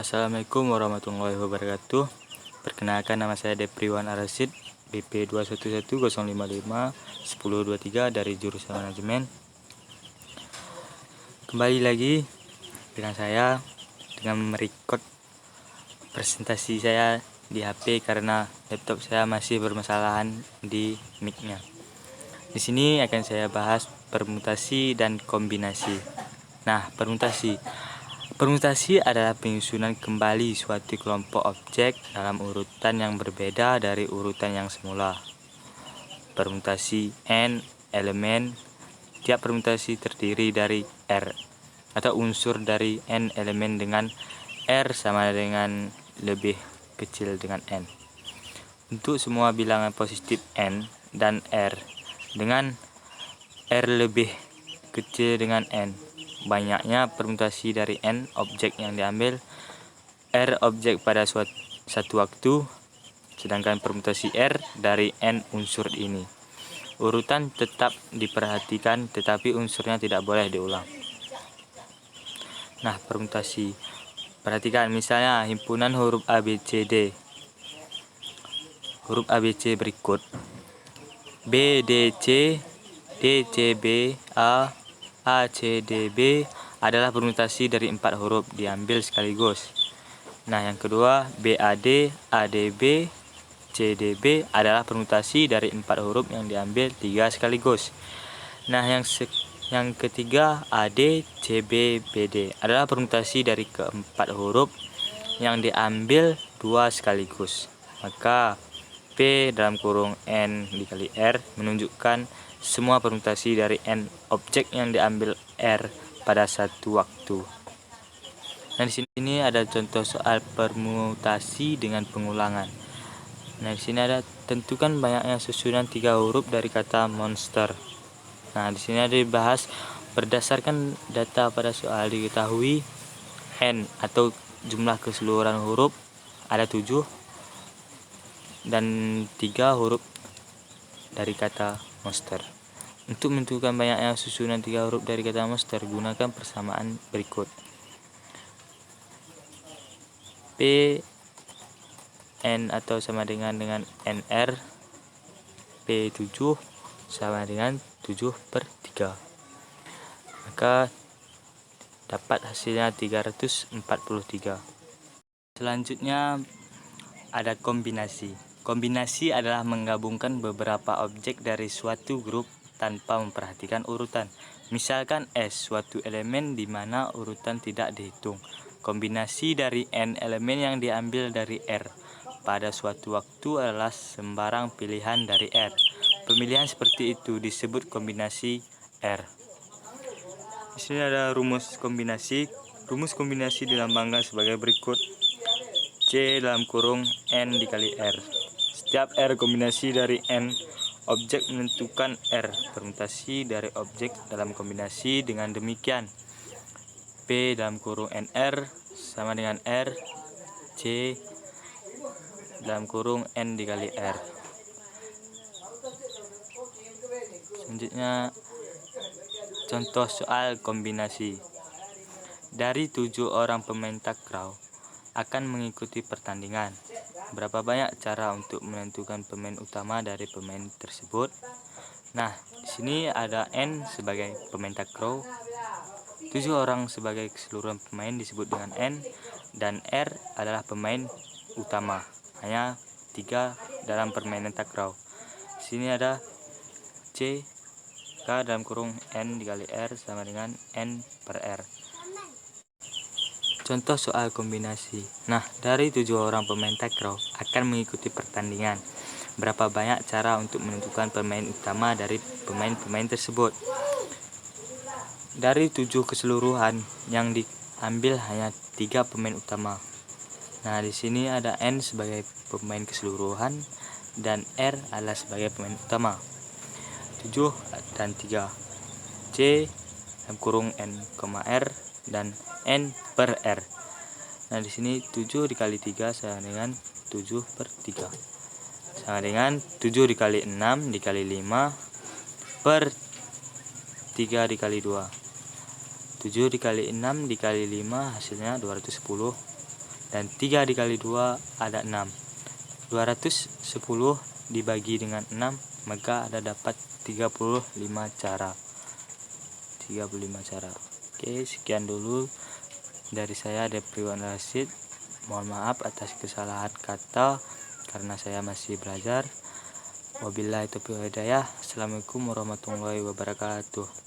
Assalamualaikum warahmatullahi wabarakatuh. Perkenalkan, nama saya Depriwan Arasid, BP 2110551023 dari jurusan manajemen. Kembali lagi dengan saya dengan merecord presentasi saya di HP karena laptop saya masih bermasalahan di mic-nya. Di sini akan saya bahas permutasi dan kombinasi. Nah, Permutasi adalah penyusunan kembali suatu kelompok objek dalam urutan yang berbeda dari urutan yang semula. Permutasi n elemen. Tiap permutasi terdiri dari R atau unsur dari n elemen dengan R sama dengan lebih kecil dengan n. Untuk semua bilangan positif n dan R dengan R lebih kecil dengan n, banyaknya permutasi dari n objek yang diambil R objek pada satu waktu, sedangkan permutasi R dari n unsur ini. Urutan tetap diperhatikan, tetapi unsurnya tidak boleh diulang. Nah, permutasi. Perhatikan misalnya himpunan huruf A, B, C, D. Huruf A, B, C berikut. B, D, C, D, C, B, A, C, D, B adalah permutasi dari 4 huruf diambil sekaligus. Nah, yang kedua, BAD, ADB, CDB adalah permutasi dari 4 huruf yang diambil 3 sekaligus. Nah, yang ketiga, AD, CB, BD adalah permutasi dari keempat huruf yang diambil 2 sekaligus. Maka P dalam kurung N dikali R menunjukkan semua permutasi dari N objek yang diambil R pada satu waktu. Nah, di sini ada contoh soal permutasi dengan pengulangan. Nah, di sini ada tentukan banyaknya susunan 3 huruf dari kata monster. Nah, di sini ada dibahas berdasarkan data pada soal diketahui n atau jumlah keseluruhan huruf ada 7 dan 3 huruf dari kata monster. Untuk menentukan banyaknya susunan 3 huruf dari kata monster, gunakan persamaan berikut. P n atau sama dengan nr, P7 sama dengan 7/3, maka dapat hasilnya 343. Selanjutnya ada kombinasi. Kombinasi adalah menggabungkan beberapa objek dari suatu grup tanpa memperhatikan urutan. Misalkan S, suatu elemen di mana urutan tidak dihitung. Kombinasi dari n elemen yang diambil dari R pada suatu waktu adalah sembarang pilihan dari R. Pemilihan seperti itu disebut kombinasi R. Di sini ada rumus kombinasi. Rumus kombinasi dilambangkan sebagai berikut. C dalam kurung N dikali R. Setiap R kombinasi dari N objek menentukan R permutasi dari objek dalam kombinasi dengan demikian. P dalam kurung NR sama dengan R C dalam kurung N dikali R. Selanjutnya contoh soal kombinasi. Dari 7 orang pemain takraw akan mengikuti pertandingan. Berapa banyak cara untuk menentukan pemain utama dari pemain tersebut? Nah, di sini ada N sebagai pemain takraw, 7 orang sebagai keseluruhan pemain disebut dengan N, dan R adalah pemain utama, hanya 3 dalam permainan takraw. Di sini ada C, K dalam kurung N dikali R sama dengan N/R. Contoh soal kombinasi. Nah, dari 7 orang pemain takraw akan mengikuti pertandingan. Berapa banyak cara untuk menentukan pemain utama dari pemain-pemain tersebut? Dari 7 keseluruhan yang diambil hanya 3 pemain utama. Nah, di sini ada N sebagai pemain keseluruhan dan R adalah sebagai pemain utama. 7 dan 3. C dalam kurung N, R dan N/R. Nah, di sini 7 dikali 3 sama dengan 7/3. Sama dengan 7 dikali 6 dikali 5 per 3 dikali 2. 7 dikali 6 dikali 5 hasilnya 210. Dan 3 dikali 2 ada 6. 210 dibagi dengan 6, maka ada dapat 35 cara. 35 cara. Oke, sekian dulu dari saya, Depriwan Rashid. Mohon maaf atas kesalahan kata karena saya masih belajar. Wabillahi taufiq wal hidayah. Assalamualaikum warahmatullahi wabarakatuh.